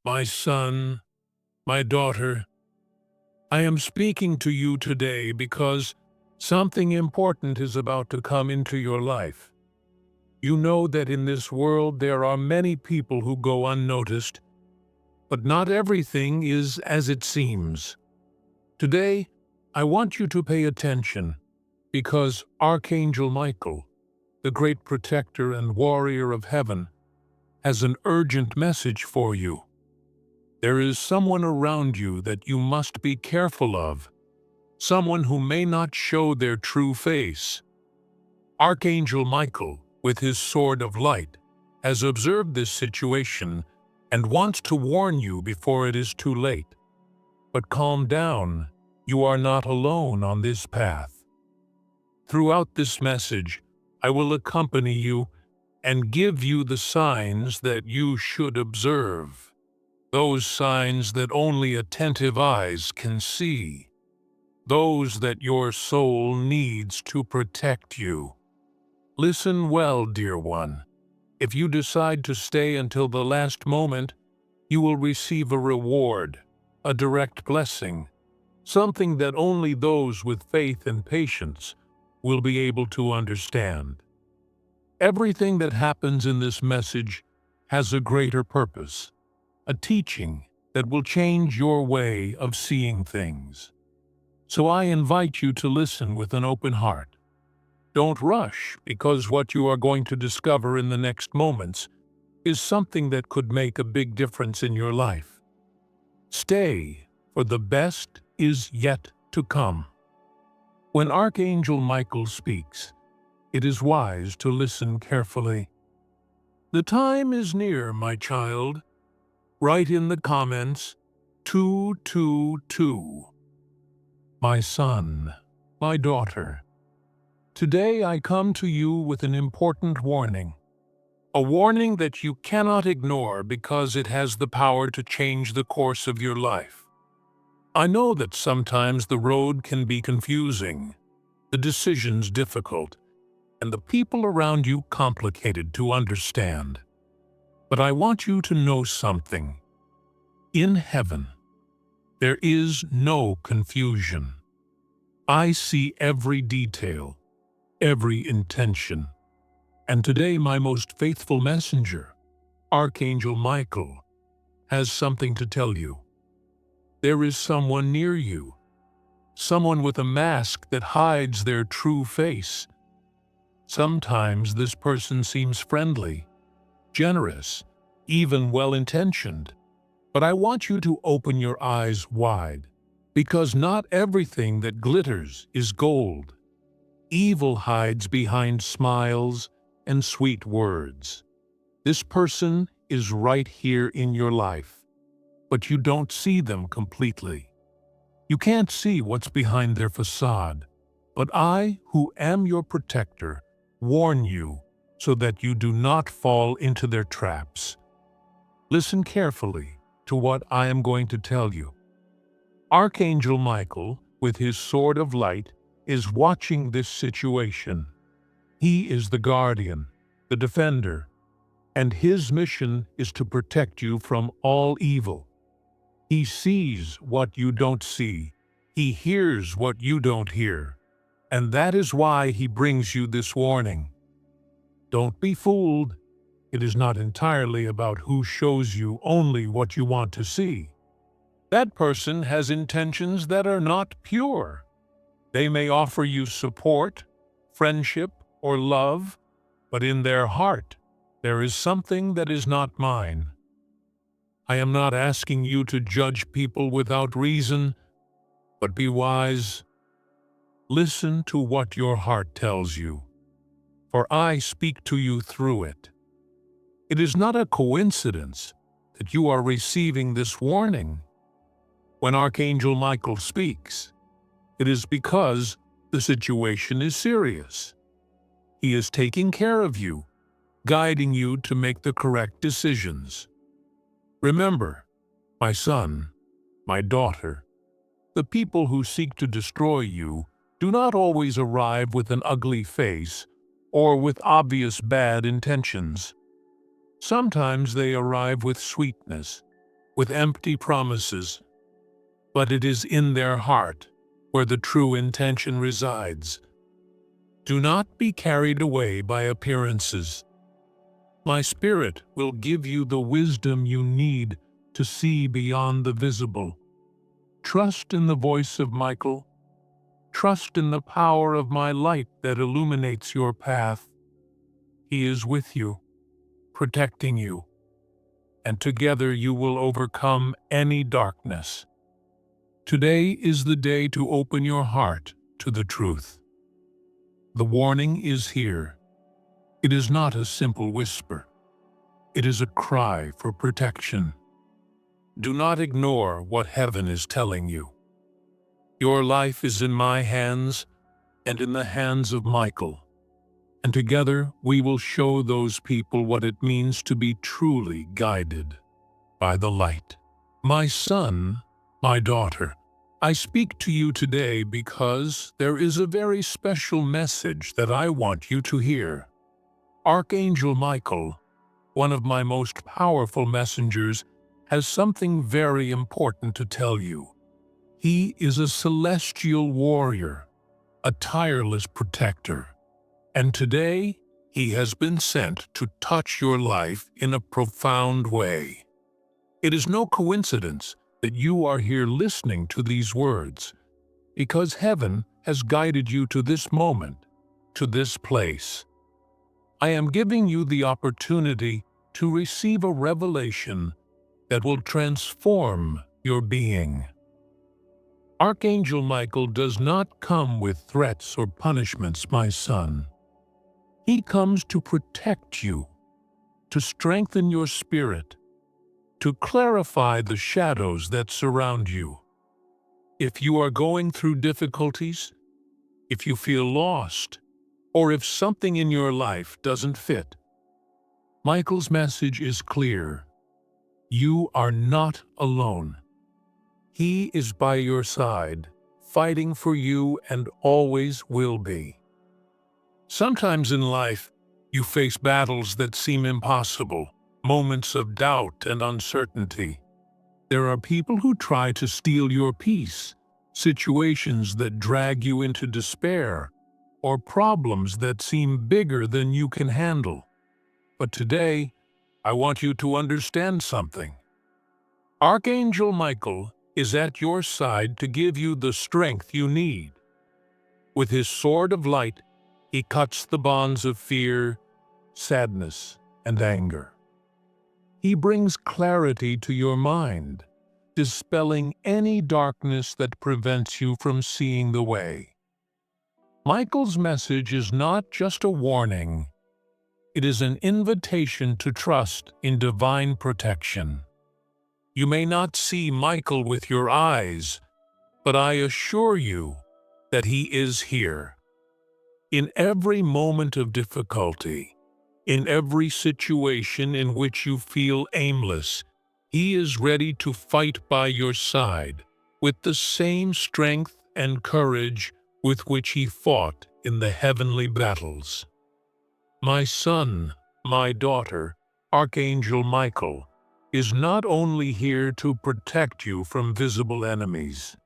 My son, my daughter, I am speaking to you today because something important is about to come into your life. You know that in this world there are many people who go unnoticed, but not everything is as it seems. Today, I want you to pay attention because Archangel Michael, the great protector and warrior of heaven, has an urgent message for you. There is someone around you that you must be careful of, someone who may not show their true face. Archangel Michael, with his sword of light, has observed this situation and wants to warn you before it is too late. But calm down, you are not alone on this path. Throughout this message, I will accompany you and give you the signs that you should observe. Those signs that only attentive eyes can see. Those that your soul needs to protect you. Listen well, dear one. If you decide to stay until the last moment, you will receive a reward, a direct blessing, something that only those with faith and patience will be able to understand. Everything that happens in this message has a greater purpose, a teaching that will change your way of seeing things. So I invite you to listen with an open heart. Don't rush, because what you are going to discover in the next moments is something that could make a big difference in your life. Stay, for the best is yet to come. When Archangel Michael speaks, it is wise to listen carefully. The time is near, my child. Write in the comments 222. My son, my daughter, today I come to you with an important warning. A warning that you cannot ignore because it has the power to change the course of your life. I know that sometimes the road can be confusing, the decisions difficult, and the people around you complicated to understand. But I want you to know something. In heaven, there is no confusion. I see every detail, every intention. And today my most faithful messenger, Archangel Michael, has something to tell you. There is someone near you, someone with a mask that hides their true face. Sometimes this person seems friendly, generous, even well-intentioned. But I want you to open your eyes wide, because not everything that glitters is gold. Evil hides behind smiles and sweet words. This person is right here in your life, but you don't see them completely. You can't see what's behind their facade, but I, who am your protector, warn you so that you do not fall into their traps. Listen carefully to what I am going to tell you. Archangel Michael, with his sword of light, is watching this situation. He is the guardian, the defender, and his mission is to protect you from all evil. He sees what you don't see. He hears what you don't hear. And that is why he brings you this warning. Don't be fooled. It is not entirely about who shows you only what you want to see. That person has intentions that are not pure. They may offer you support, friendship, or love, but in their heart, there is something that is not mine. I am not asking you to judge people without reason, but be wise. Listen to what your heart tells you, for I speak to you through it. It is not a coincidence that you are receiving this warning. When Archangel Michael speaks, it is because the situation is serious. He is taking care of you, guiding you to make the correct decisions. Remember, my son, my daughter, the people who seek to destroy you do not always arrive with an ugly face or with obvious bad intentions. Sometimes they arrive with sweetness, with empty promises, but it is in their heart where the true intention resides. Do not be carried away by appearances. My Spirit will give you the wisdom you need to see beyond the visible. Trust in the voice of Michael. Trust in the power of my light that illuminates your path. He is with you, protecting you, and together you will overcome any darkness. Today is the day to open your heart to the truth. The warning is here. It is not a simple whisper. It is a cry for protection. Do not ignore what heaven is telling you. Your life is in my hands and in the hands of Michael, and together we will show those people what it means to be truly guided by the light. My son, my daughter, I speak to you today because there is a very special message that I want you to hear. Archangel Michael, one of my most powerful messengers, has something very important to tell you. He is a celestial warrior, a tireless protector, and today he has been sent to touch your life in a profound way. It is no coincidence that you are here listening to these words, because heaven has guided you to this moment, to this place. I am giving you the opportunity to receive a revelation that will transform your being. Archangel Michael does not come with threats or punishments, my son. He comes to protect you, to strengthen your spirit, to clarify the shadows that surround you. If you are going through difficulties, if you feel lost, or if something in your life doesn't fit, Michael's message is clear. You are not alone. He is by your side, fighting for you and always will be. Sometimes in life, you face battles that seem impossible, moments of doubt and uncertainty. There are people who try to steal your peace, situations that drag you into despair, or problems that seem bigger than you can handle. But today, I want you to understand something. Archangel Michael is at your side to give you the strength you need. With his sword of light, he cuts the bonds of fear, sadness, and anger. He brings clarity to your mind, dispelling any darkness that prevents you from seeing the way. Michael's message is not just a warning. It is an invitation to trust in divine protection. You may not see Michael with your eyes, but I assure you that he is here. In every moment of difficulty, in every situation in which you feel aimless, he is ready to fight by your side with the same strength and courage with which he fought in the heavenly battles. My son, my daughter, Archangel Michael, is not only here to protect you from visible enemies.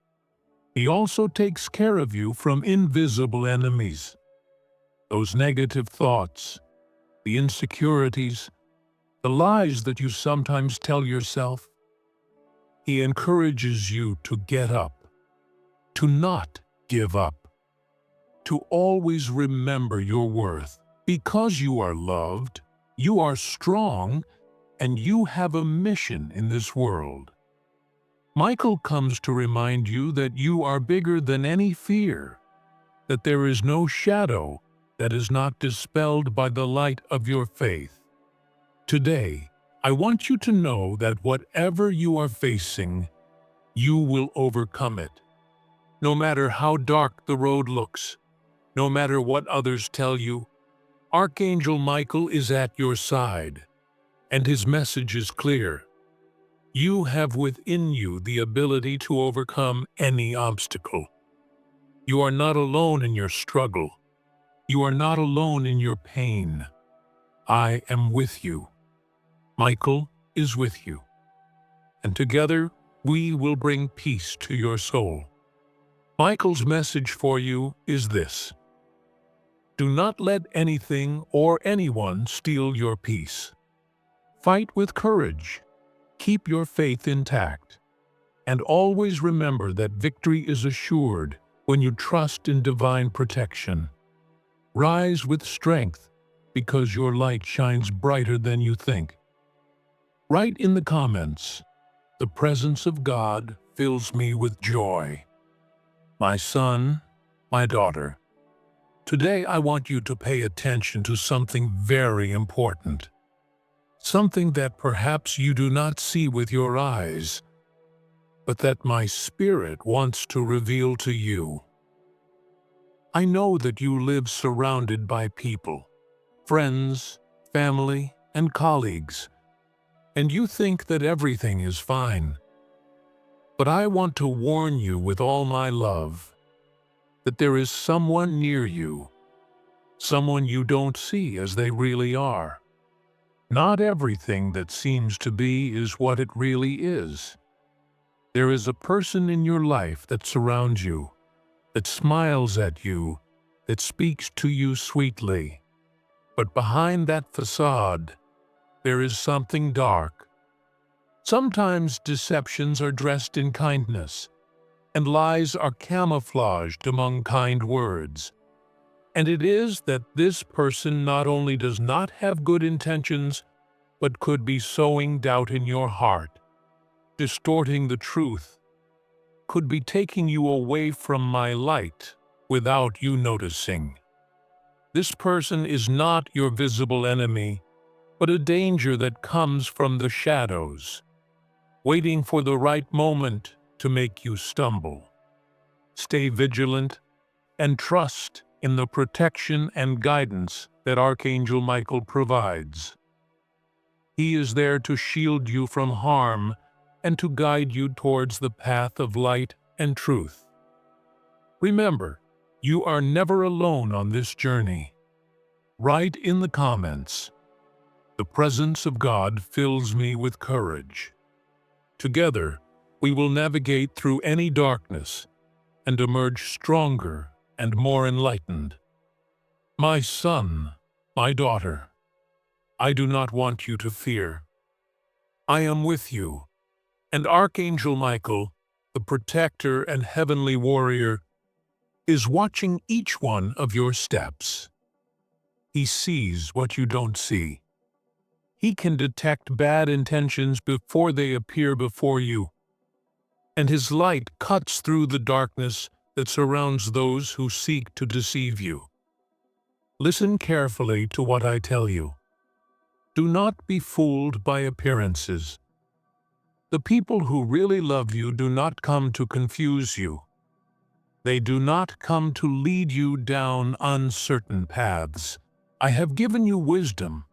He also takes care of you from invisible enemies. Those negative thoughts, the insecurities, the lies that you sometimes tell yourself. He encourages you to get up, to not give up, to always remember your worth. Because you are loved, you are strong, and you have a mission in this world. Michael comes to remind you that you are bigger than any fear, that there is no shadow that is not dispelled by the light of your faith. Today, I want you to know that whatever you are facing, you will overcome it. No matter how dark the road looks, no matter what others tell you, Archangel Michael is at your side, and his message is clear. You have within you the ability to overcome any obstacle. You are not alone in your struggle. You are not alone in your pain. I am with you. Michael is with you. and together we will bring peace to your soul. Michael's message for you is this: do not let anything or anyone steal your peace. Fight with courage, keep your faith intact, and always remember that victory is assured when you trust in divine protection. Rise with strength, because your light shines brighter than you think. Write in the comments, "The presence of God fills me with joy." My son, my daughter, today I want you to pay attention to something very important. Something that perhaps you do not see with your eyes, but that my Spirit wants to reveal to you. I know that you live surrounded by people, friends, family, and colleagues, and you think that everything is fine. But I want to warn you with all my love that there is someone near you, someone you don't see as they really are. Not everything that seems to be is what it really is. There is a person in your life that surrounds you, that smiles at you, that speaks to you sweetly. But behind that facade, there is something dark. Sometimes deceptions are dressed in kindness, and lies are camouflaged among kind words. And it is that this person not only does not have good intentions, but could be sowing doubt in your heart, distorting the truth, could be taking you away from my light without you noticing. This person is not your visible enemy, but a danger that comes from the shadows, waiting for the right moment to make you stumble. Stay vigilant and trust in the protection and guidance that Archangel Michael provides. He is there to shield you from harm and to guide you towards the path of light and truth. Remember, you are never alone on this journey. Write in the comments, "The presence of God fills me with courage." Together, we will navigate through any darkness and emerge stronger and more enlightened. My son, my daughter, I do not want you to fear. I am with you, and Archangel Michael, the protector and heavenly warrior, is watching each one of your steps. He sees what you don't see. He can detect bad intentions before they appear before you, and his light cuts through the darkness that surrounds those who seek to deceive you. Listen carefully to what I tell you. Do not be fooled by appearances. The people who really love you do not come to confuse you. They do not come to lead you down uncertain paths. I have given you wisdom,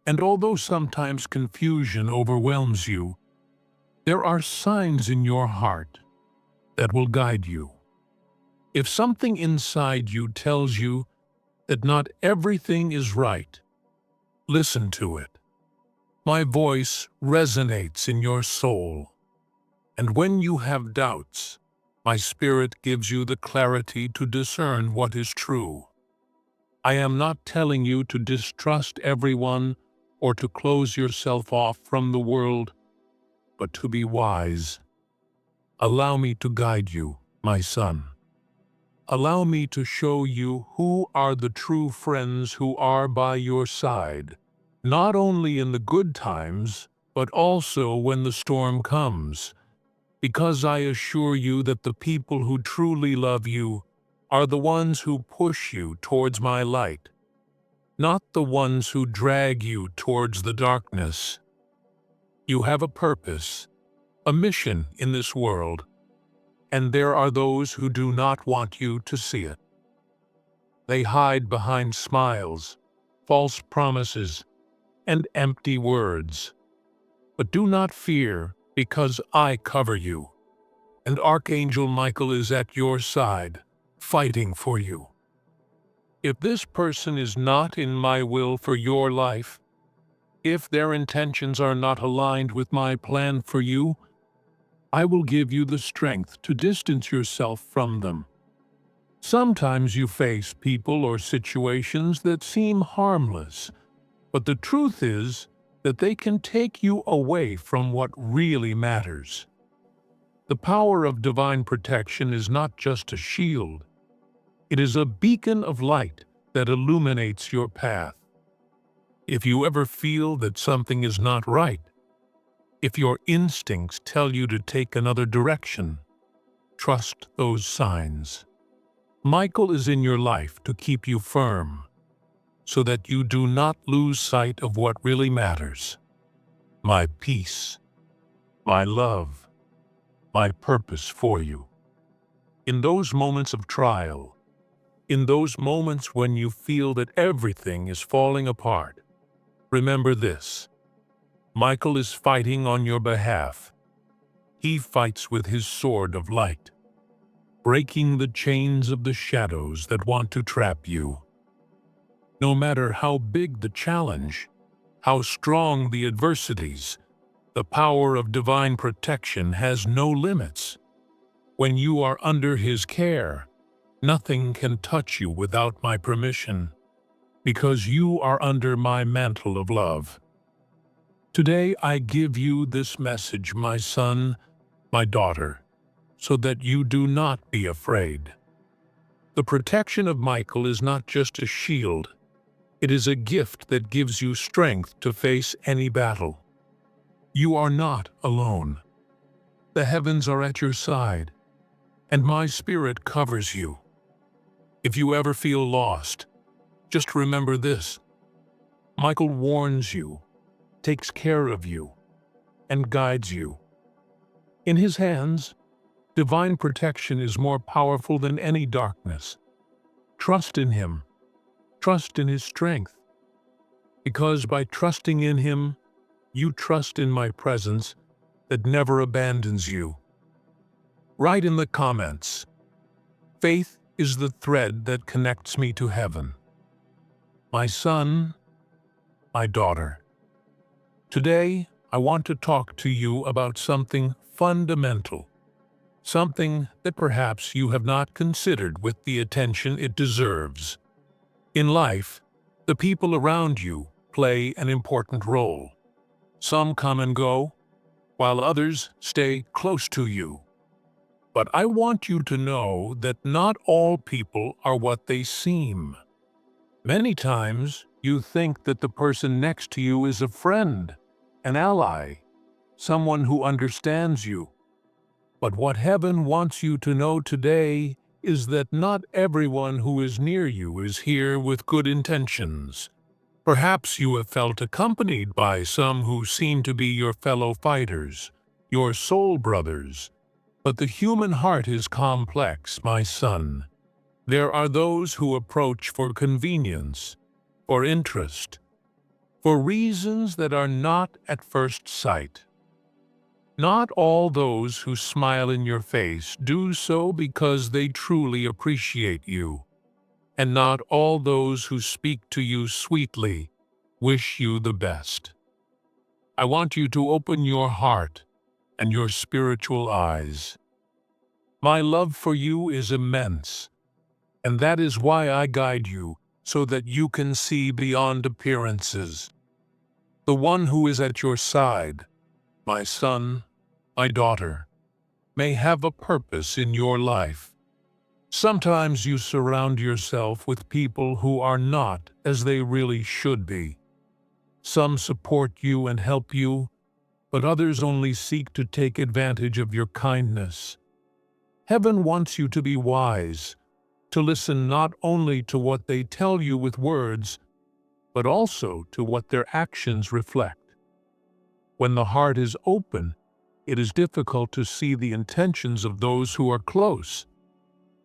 and although sometimes confusion overwhelms you, there are signs in your heart that will guide you. If something inside you tells you that not everything is right, listen to it. My voice resonates in your soul, and when you have doubts, my Spirit gives you the clarity to discern what is true. I am not telling you to distrust everyone or to close yourself off from the world, but to be wise. Allow me to guide you, my son. Allow me to show you who are the true friends who are by your side, not only in the good times, but also when the storm comes, because I assure you that the people who truly love you are the ones who push you towards my light, not the ones who drag you towards the darkness. You have a purpose, a mission in this world, and there are those who do not want you to see it. They hide behind smiles, false promises, and empty words. But do not fear, because I cover you, and Archangel Michael is at your side, fighting for you. If this person is not in my will for your life, if their intentions are not aligned with my plan for you, I will give you the strength to distance yourself from them. Sometimes you face people or situations that seem harmless, but the truth is that they can take you away from what really matters. The power of divine protection is not just a shield. It is a beacon of light that illuminates your path. If you ever feel that something is not right, if your instincts tell you to take another direction, trust those signs. Michael is in your life to keep you firm, so that you do not lose sight of what really matters. My peace, my love, my purpose for you. In those moments of trial, in those moments when you feel that everything is falling apart, remember this: Michael is fighting on your behalf. He fights with his sword of light, breaking the chains of the shadows that want to trap you. No matter how big the challenge, how strong the adversities, the power of divine protection has no limits. When you are under his care, nothing can touch you without my permission, because you are under my mantle of love. Today I give you this message, my son, my daughter, so that you do not be afraid. The protection of Michael is not just a shield. It is a gift that gives you strength to face any battle. You are not alone. The heavens are at your side, and my spirit covers you. If you ever feel lost, just remember this: Michael warns you, takes care of you, and guides you. In his hands, divine protection is more powerful than any darkness. Trust in him. Trust in his strength. Because by trusting in him, you trust in my presence that never abandons you. Write in the comments: faith is the thread that connects me to heaven. My son, my daughter. Today, I want to talk to you about something fundamental, something that perhaps you have not considered with the attention it deserves. In life, the people around you play an important role. Some come and go, while others stay close to you. But I want you to know that not all people are what they seem. Many times, you think that the person next to you is a friend, an ally, someone who understands you. But what heaven wants you to know today is that not everyone who is near you is here with good intentions. Perhaps you have felt accompanied by some who seem to be your fellow fighters, your soul brothers. But the human heart is complex, my son. There are those who approach for convenience, for interest, for reasons that are not at first sight. Not all those who smile in your face do so because they truly appreciate you, and not all those who speak to you sweetly wish you the best. I want you to open your heart and your spiritual eyes. My love for you is immense, and that is why I guide you, so that you can see beyond appearances. The one who is at your side, my son, my daughter, may have a purpose in your life. Sometimes you surround yourself with people who are not as they really should be. Some support you and help you, but others only seek to take advantage of your kindness. Heaven wants you to be wise, to listen not only to what they tell you with words, but also to what their actions reflect. When the heart is open, it is difficult to see the intentions of those who are close.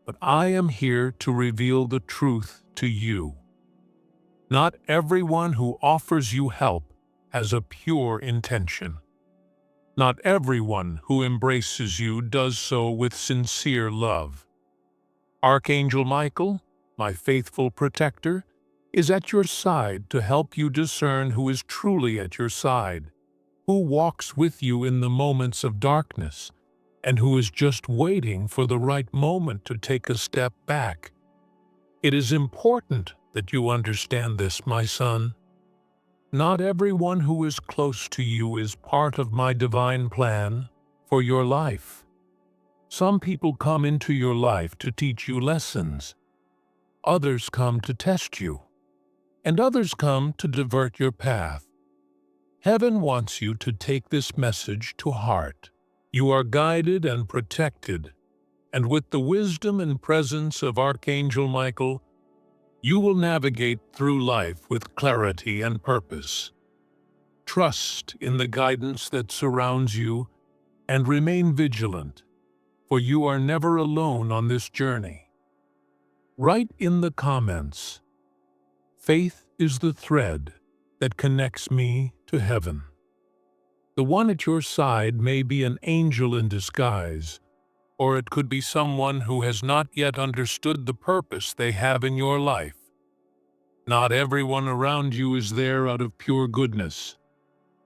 But I am here to reveal the truth to you. Not everyone who offers you help has a pure intention. Not everyone who embraces you does so with sincere love. Archangel Michael, my faithful protector, is at your side to help you discern who is truly at your side, who walks with you in the moments of darkness, and who is just waiting for the right moment to take a step back. It is important that you understand this, my son. Not everyone who is close to you is part of my divine plan for your life. Some people come into your life to teach you lessons. Others come to test you, and others come to divert your path. Heaven wants you to take this message to heart. You are guided and protected, and with the wisdom and presence of Archangel Michael, you will navigate through life with clarity and purpose. Trust in the guidance that surrounds you and remain vigilant, for you are never alone on this journey. Write in the comments, "Faith is the thread that connects me to heaven." The one at your side may be an angel in disguise, or it could be someone who has not yet understood the purpose they have in your life. Not everyone around you is there out of pure goodness,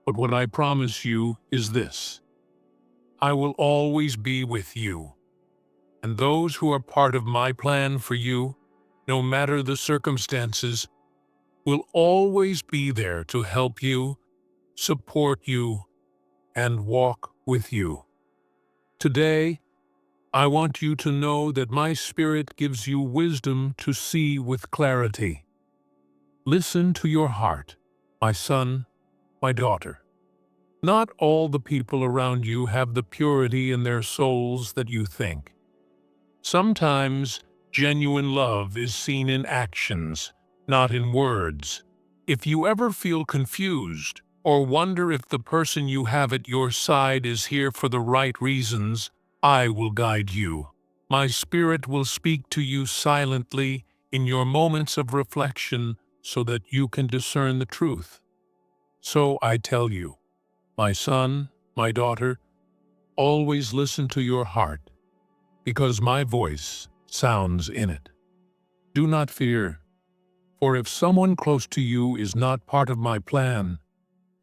but what I promise you is this: I will always be with you, and those who are part of my plan for you, no matter the circumstances, will always be there to help you, support you, and walk with you. Today, I want you to know that my Spirit gives you wisdom to see with clarity. Listen to your heart, my son, my daughter. Not all the people around you have the purity in their souls that you think. Sometimes genuine love is seen in actions, not in words. If you ever feel confused or wonder if the person you have at your side is here for the right reasons, I will guide you. My Spirit will speak to you silently in your moments of reflection so that you can discern the truth. So I tell you, my son, my daughter, always listen to your heart, because my voice sounds in it. Do not fear, for if someone close to you is not part of my plan,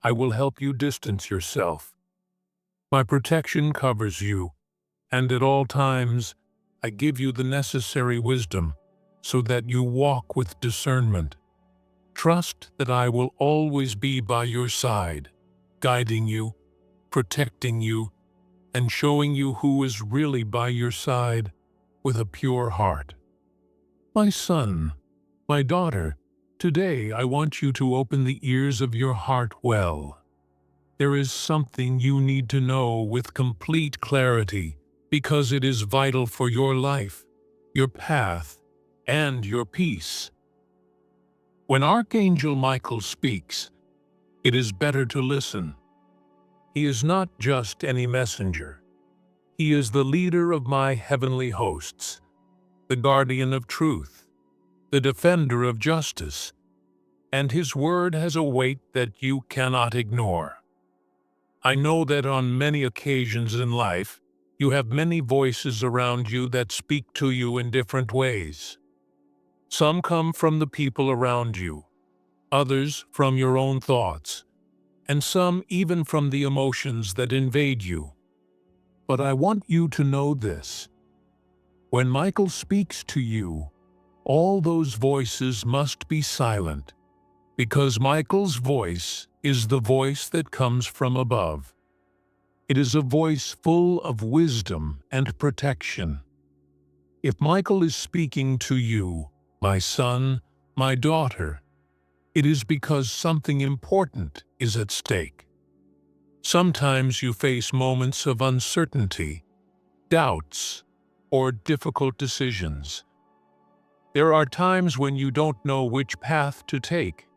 I will help you distance yourself. My protection covers you, and at all times I give you the necessary wisdom so that you walk with discernment. Trust that I will always be by your side, guiding you, protecting you, and showing you who is really by your side with a pure heart. My son, my daughter, today I want you to open the ears of your heart well. There is something you need to know with complete clarity, because it is vital for your life, your path, and your peace. When Archangel Michael speaks, it is better to listen. He is not just any messenger. He is the leader of my heavenly hosts, the guardian of truth, the defender of justice, and his word has a weight that you cannot ignore. I know that on many occasions in life, you have many voices around you that speak to you in different ways. Some come from the people around you, others from your own thoughts, and some even from the emotions that invade you. But I want you to know this: when Michael speaks to you, all those voices must be silent, because Michael's voice is the voice that comes from above. It is a voice full of wisdom and protection. If Michael is speaking to you, my son, my daughter, it is because something important is at stake. Sometimes you face moments of uncertainty, doubts, or difficult decisions. There are times when you don't know which path to take,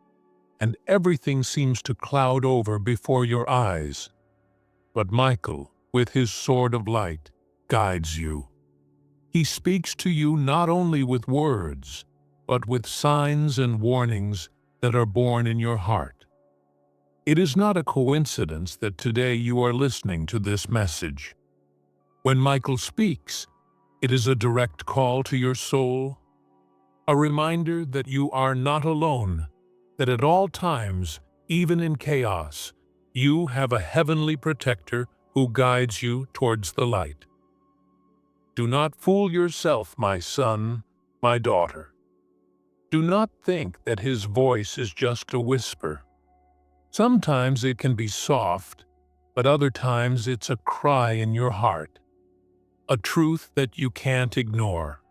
and everything seems to cloud over before your eyes. But Michael, with his sword of light, guides you. He speaks to you not only with words, but with signs and warnings that are born in your heart. It is not a coincidence that today you are listening to this message. When Michael speaks, it is a direct call to your soul, a reminder that you are not alone, that at all times, even in chaos, you have a heavenly protector who guides you towards the light. Do not fool yourself, my son, my daughter. Do not think that his voice is just a whisper. Sometimes it can be soft, but other times it's a cry in your heart, a truth that you can't ignore.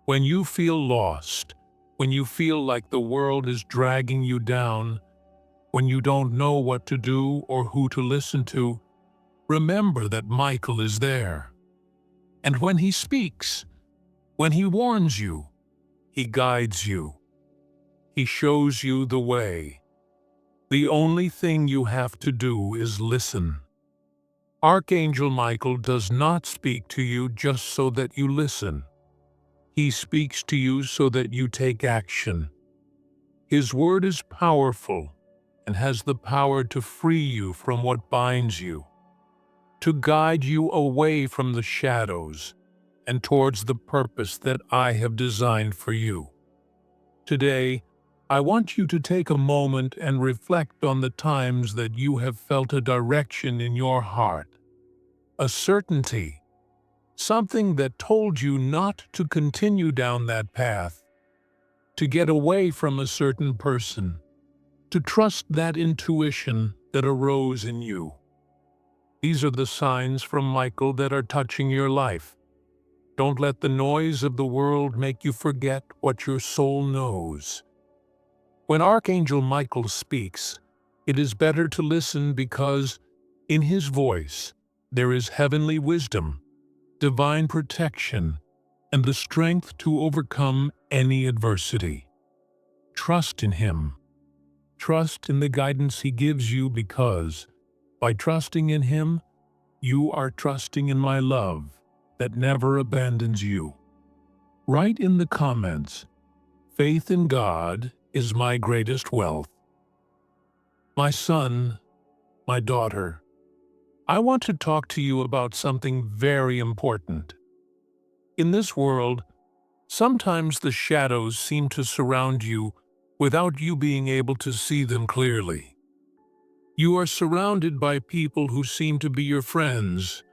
When you feel lost, when you feel like the world is dragging you down, when you don't know what to do or who to listen to, remember that Michael is there. And when he speaks, when he warns you, he guides you. He shows you the way. The only thing you have to do is listen. Archangel Michael does not speak to you just so that you listen. He speaks to you so that you take action. His word is powerful and has the power to free you from what binds you, to guide you away from the shadows and towards the purpose that I have designed for you. Today, I want you to take a moment and reflect on the times that you have felt a direction in your heart, a certainty, something that told you not to continue down that path, to get away from a certain person, to trust that intuition that arose in you. These are the signs from Michael that are touching your life. Don't let the noise of the world make you forget what your soul knows. When Archangel Michael speaks, it is better to listen because in his voice there is heavenly wisdom, divine protection, and the strength to overcome any adversity. Trust in him. Trust in the guidance he gives you because, by trusting in him, you are trusting in my love that never abandons you. Write in the comments, "Faith in God is my greatest wealth." My son, my daughter, I want to talk to you about something very important. In this world, sometimes the shadows seem to surround you without you being able to see them clearly. You are surrounded by people who seem to be your friends,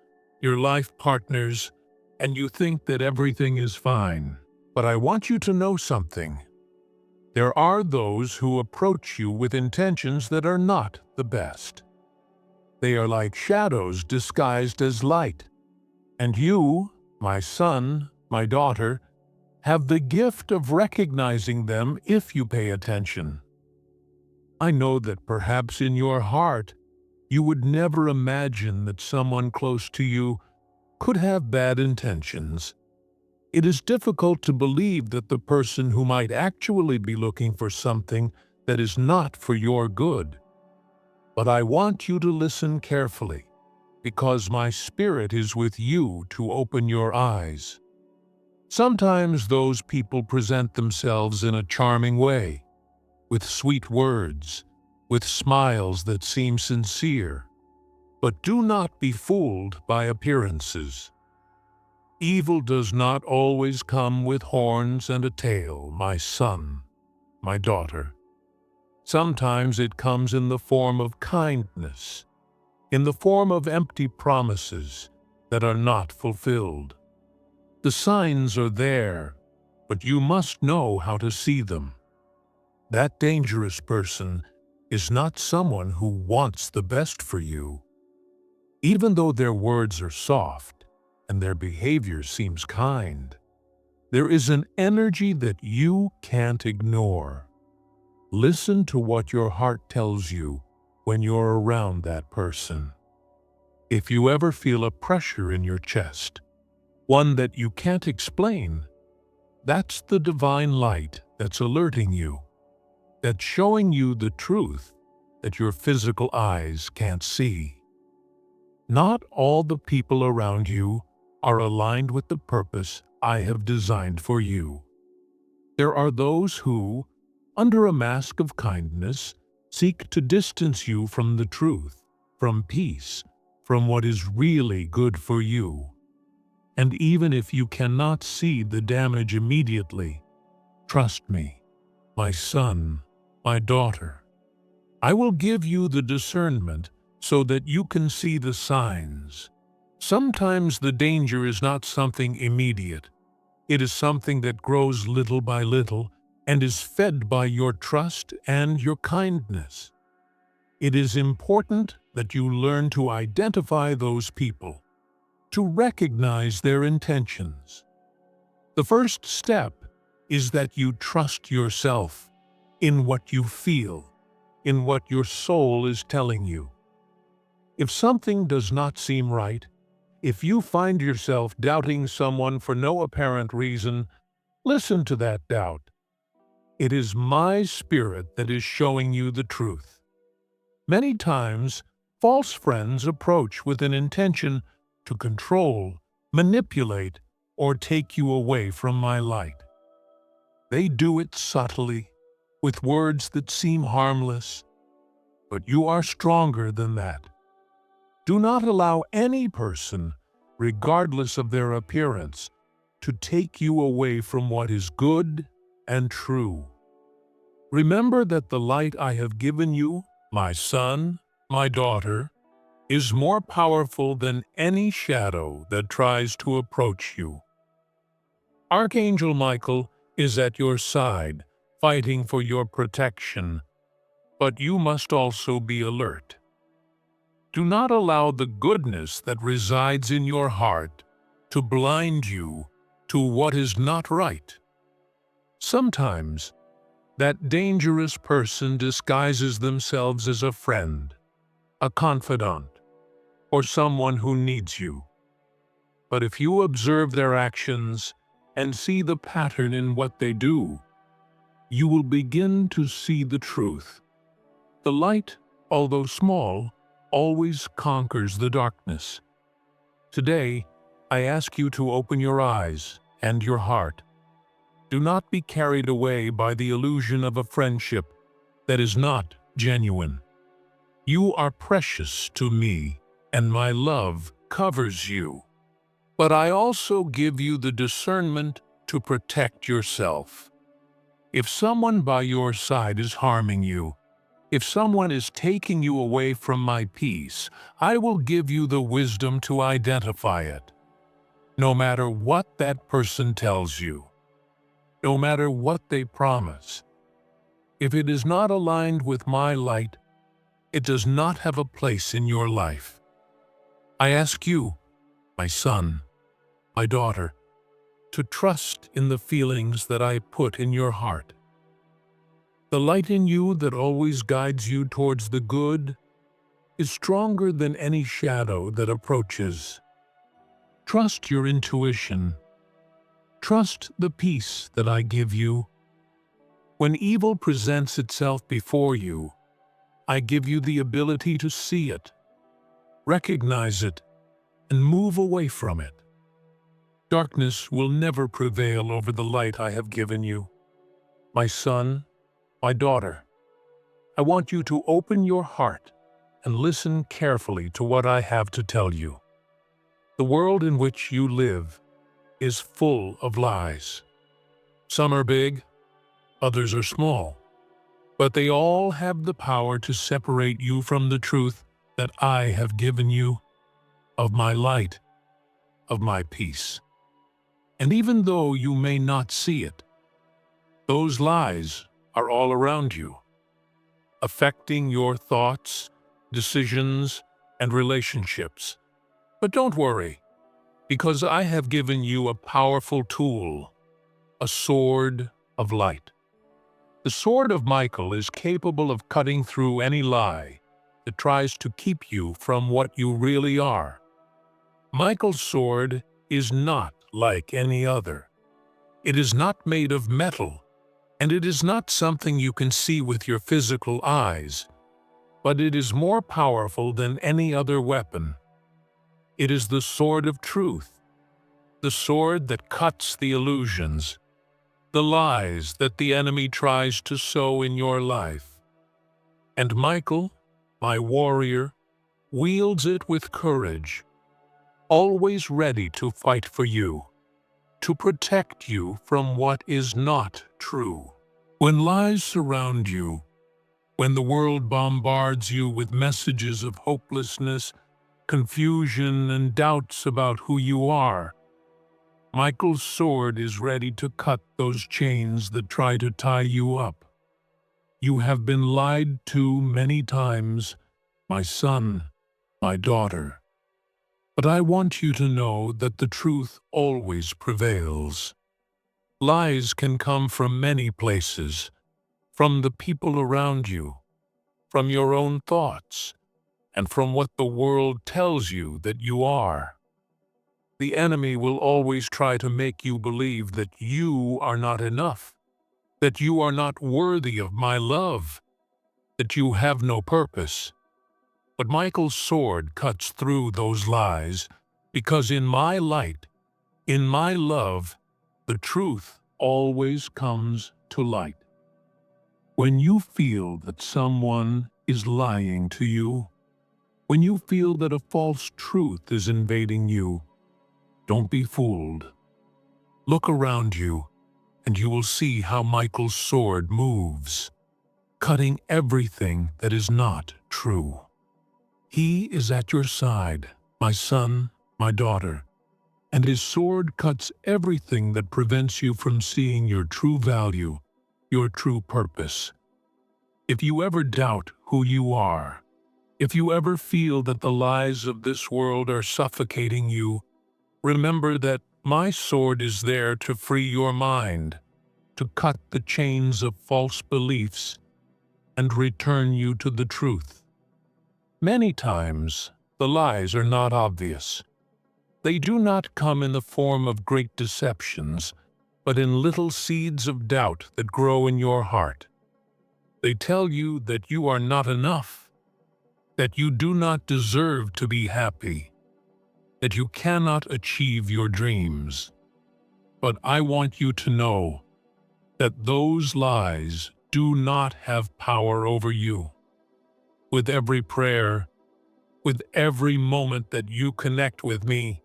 your life partners, and you think that everything is fine. But I want you to know something. There are those who approach you with intentions that are not the best. They are like shadows disguised as light. And you, my son, my daughter, have the gift of recognizing them if you pay attention. I know that perhaps in your heart you would never imagine that someone close to you could have bad intentions. It is difficult to believe that the person who might actually be looking for something that is not for your good. But I want you to listen carefully, because my spirit is with you to open your eyes. Sometimes those people present themselves in a charming way, with sweet words, with smiles that seem sincere. But do not be fooled by appearances. Evil does not always come with horns and a tail, my son, my daughter. Sometimes it comes in the form of kindness, in the form of empty promises that are not fulfilled. The signs are there, but you must know how to see them. That dangerous person is not someone who wants the best for you. Even though their words are soft and their behavior seems kind, there is an energy that you can't ignore. Listen to what your heart tells you when you're around that person. If you ever feel a pressure in your chest, one that you can't explain, that's the divine light that's alerting you, that's showing you the truth that your physical eyes can't see. Not all the people around you are aligned with the purpose I have designed for you. There are those who, under a mask of kindness, seek to distance you from the truth, from peace, from what is really good for you. And even if you cannot see the damage immediately, trust me, my son, my daughter. I will give you the discernment so that you can see the signs, Sometimes the danger is not something immediate. It is something that grows little by little and is fed by your trust and your kindness. It is important that you learn to identify those people, to recognize their intentions. The first step is that you trust yourself in what you feel, in what your soul is telling you. If something does not seem right, if you find yourself doubting someone for no apparent reason, listen to that doubt. It is my spirit that is showing you the truth. Many times, false friends approach with an intention to control, manipulate, or take you away from my light. They do it subtly, with words that seem harmless, but you are stronger than that. Do not allow any person, regardless of their appearance, to take you away from what is good and true. Remember that the light I have given you, my son, my daughter, is more powerful than any shadow that tries to approach you. Archangel Michael is at your side, fighting for your protection, but you must also be alert. Do not allow the goodness that resides in your heart to blind you to what is not right. Sometimes, that dangerous person disguises themselves as a friend, a confidant, or someone who needs you. But if you observe their actions and see the pattern in what they do, you will begin to see the truth. The light, although small, always conquers the darkness. Today, I ask you to open your eyes and your heart. Do not be carried away by the illusion of a friendship that is not genuine. You are precious to me, and my love covers you. But I also give you the discernment to protect yourself. If someone by your side is harming you, if someone is taking you away from my peace, I will give you the wisdom to identify it. No matter what that person tells you, no matter what they promise, if it is not aligned with my light, it does not have a place in your life. I ask you, my son, my daughter, to trust in the feelings that I put in your heart. The light in you that always guides you towards the good is stronger than any shadow that approaches. Trust your intuition. Trust the peace that I give you. When evil presents itself before you, I give you the ability to see it, recognize it, and move away from it. Darkness will never prevail over the light I have given you. My son, my daughter, I want you to open your heart and listen carefully to what I have to tell you. The world in which you live is full of lies. Some are big, others are small, but they all have the power to separate you from the truth that I have given you, of my light, of my peace. And even though you may not see it, those lies are all around you, affecting your thoughts, decisions, and relationships. But don't worry, because I have given you a powerful tool, a sword of light. The sword of Michael is capable of cutting through any lie that tries to keep you from what you really are. Michael's sword is not like any other. It is not made of metal, and it is not something you can see with your physical eyes, but it is more powerful than any other weapon. It is the sword of truth, the sword that cuts the illusions, the lies that the enemy tries to sow in your life. And Michael, my warrior, wields it with courage, always ready to fight for you, to protect you from what is not true. When lies surround you, when the world bombards you with messages of hopelessness, confusion and doubts about who you are, Michael's sword is ready to cut those chains that try to tie you up. You have been lied to many times, my son, my daughter. But I want you to know that the truth always prevails. Lies can come from many places, from the people around you, from your own thoughts, and from what the world tells you that you are. The enemy will always try to make you believe that you are not enough, that you are not worthy of my love, that you have no purpose. But Michael's sword cuts through those lies, because in my light, in my love, the truth always comes to light. When you feel that someone is lying to you, when you feel that a false truth is invading you, don't be fooled. Look around you, and you will see how Michael's sword moves, cutting everything that is not true. He is at your side, my son, my daughter, and his sword cuts everything that prevents you from seeing your true value, your true purpose. If you ever doubt who you are, if you ever feel that the lies of this world are suffocating you, remember that my sword is there to free your mind, to cut the chains of false beliefs, and return you to the truth. Many times, the lies are not obvious. They do not come in the form of great deceptions, but in little seeds of doubt that grow in your heart. They tell you that you are not enough, that you do not deserve to be happy, that you cannot achieve your dreams. But I want you to know that those lies do not have power over you. With every prayer, with every moment that you connect with me,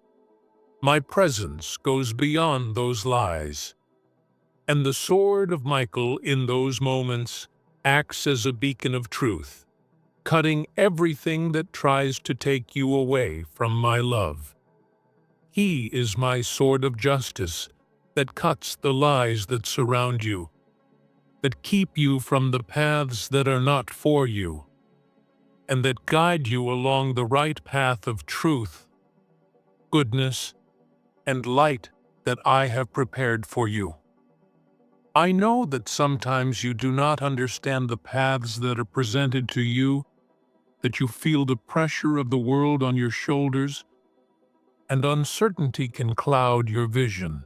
my presence goes beyond those lies. And the sword of Michael in those moments acts as a beacon of truth, cutting everything that tries to take you away from my love. He is my sword of justice that cuts the lies that surround you, that keep you from the paths that are not for you, and that guide you along the right path of truth, goodness, and light that I have prepared for you. I know that sometimes you do not understand the paths that are presented to you, that you feel the pressure of the world on your shoulders, and uncertainty can cloud your vision.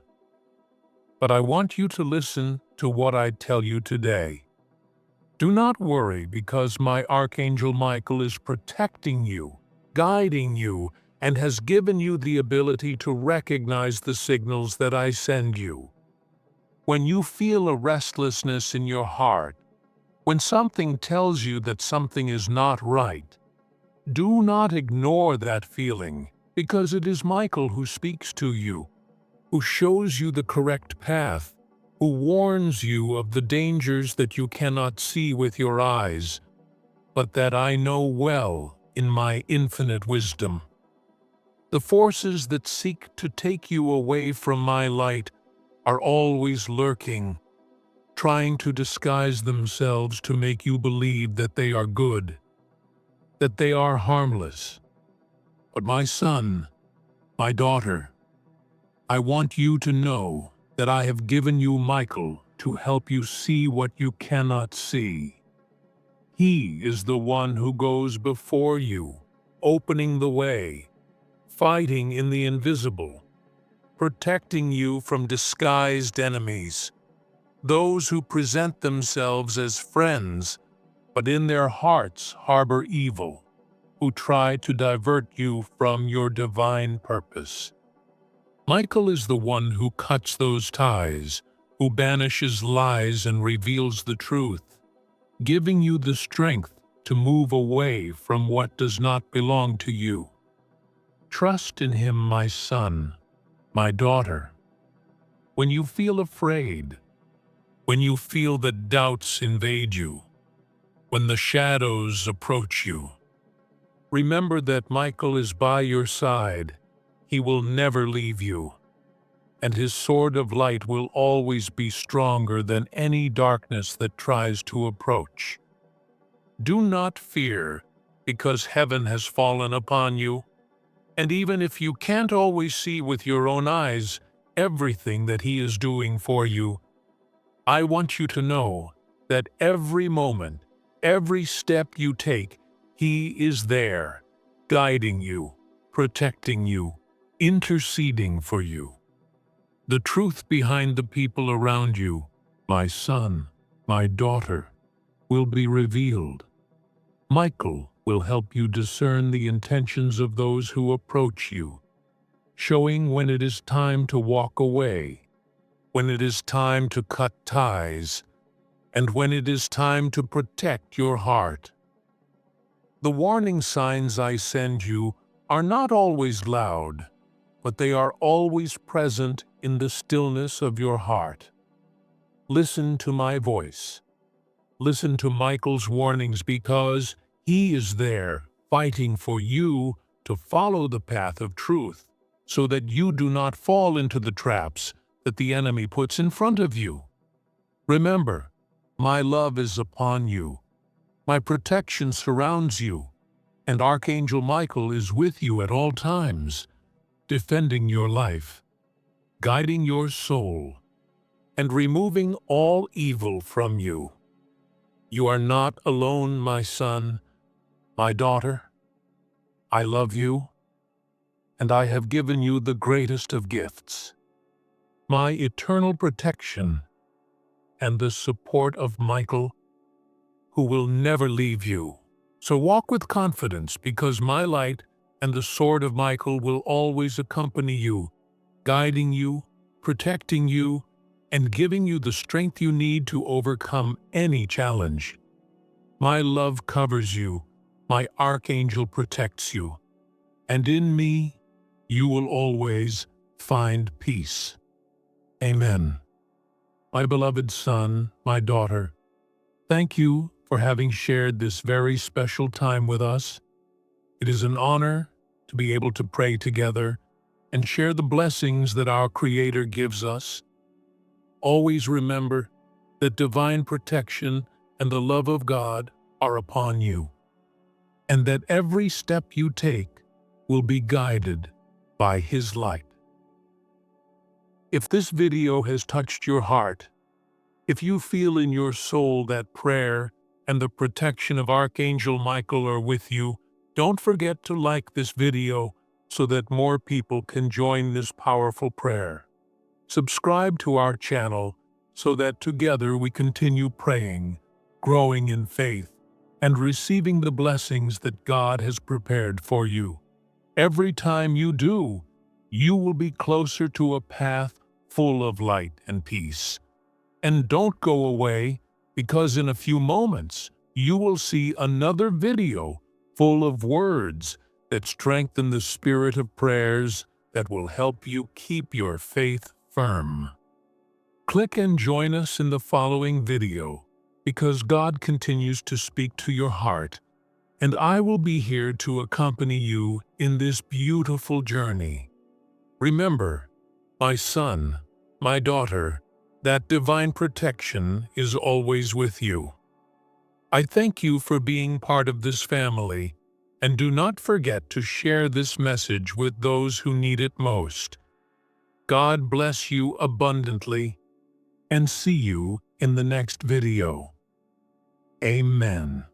But I want you to listen to what I tell you today. Do not worry, because my Archangel Michael is protecting you, guiding you, and has given you the ability to recognize the signals that I send you. When you feel a restlessness in your heart, when something tells you that something is not right, do not ignore that feeling, because it is Michael who speaks to you, who shows you the correct path, who warns you of the dangers that you cannot see with your eyes, but that I know well in my infinite wisdom. The forces that seek to take you away from my light are always lurking, trying to disguise themselves to make you believe that they are good, that they are harmless. But my son, my daughter, I want you to know that I have given you Michael to help you see what you cannot see. He is the one who goes before you, opening the way, fighting in the invisible, protecting you from disguised enemies, those who present themselves as friends, but in their hearts harbor evil, who try to divert you from your divine purpose. Michael is the one who cuts those ties, who banishes lies and reveals the truth, giving you the strength to move away from what does not belong to you. Trust in him, my son, my daughter. When you feel afraid, when you feel that doubts invade you, when the shadows approach you, Remember that Michael is by your side. He will never leave you, and his sword of light will always be stronger than any darkness that tries to approach. Do not fear, because heaven has fallen upon you, and even if you can't always see with your own eyes everything that he is doing for you, I want you to know that every moment, every step you take, he is there, guiding you, protecting you, interceding for you. The truth behind the people around you, my son, my daughter, will be revealed. Michael will help you discern the intentions of those who approach you, showing when it is time to walk away, when it is time to cut ties, and when it is time to protect your heart. The warning signs I send you are not always loud, but they are always present in the stillness of your heart. Listen to my voice. Listen to Michael's warnings, because he is there fighting for you to follow the path of truth, so that you do not fall into the traps that the enemy puts in front of you. Remember, my love is upon you. My protection surrounds you, and Archangel Michael is with you at all times, defending your life, guiding your soul, and removing all evil from you. You are not alone, my son, my daughter. I love you, and I have given you the greatest of gifts, my eternal protection and the support of Michael, who will never leave you. So walk with confidence, because my light and the sword of Michael will always accompany you, guiding you, protecting you, and giving you the strength you need to overcome any challenge. My love covers you, my archangel protects you, and in me you will always find peace. Amen. My beloved son, my daughter, thank you for having shared this very special time with us. It is an honor to be able to pray together and share the blessings that our Creator gives us. Always remember that divine protection and the love of God are upon you, and that every step you take will be guided by His light. If this video has touched your heart, if you feel in your soul that prayer and the protection of Archangel Michael are with you, don't forget to like this video so that more people can join this powerful prayer. Subscribe to our channel so that together we continue praying, growing in faith, and receiving the blessings that God has prepared for you. Every time you do, you will be closer to a path full of light and peace. And don't go away, because in a few moments you will see another video full of words that strengthen the spirit of prayers that will help you keep your faith firm. Click and join us in the following video, because God continues to speak to your heart, and I will be here to accompany you in this beautiful journey. Remember, my son, my daughter, that divine protection is always with you. I thank you for being part of this family, and do not forget to share this message with those who need it most. God bless you abundantly, and see you in the next video. Amen.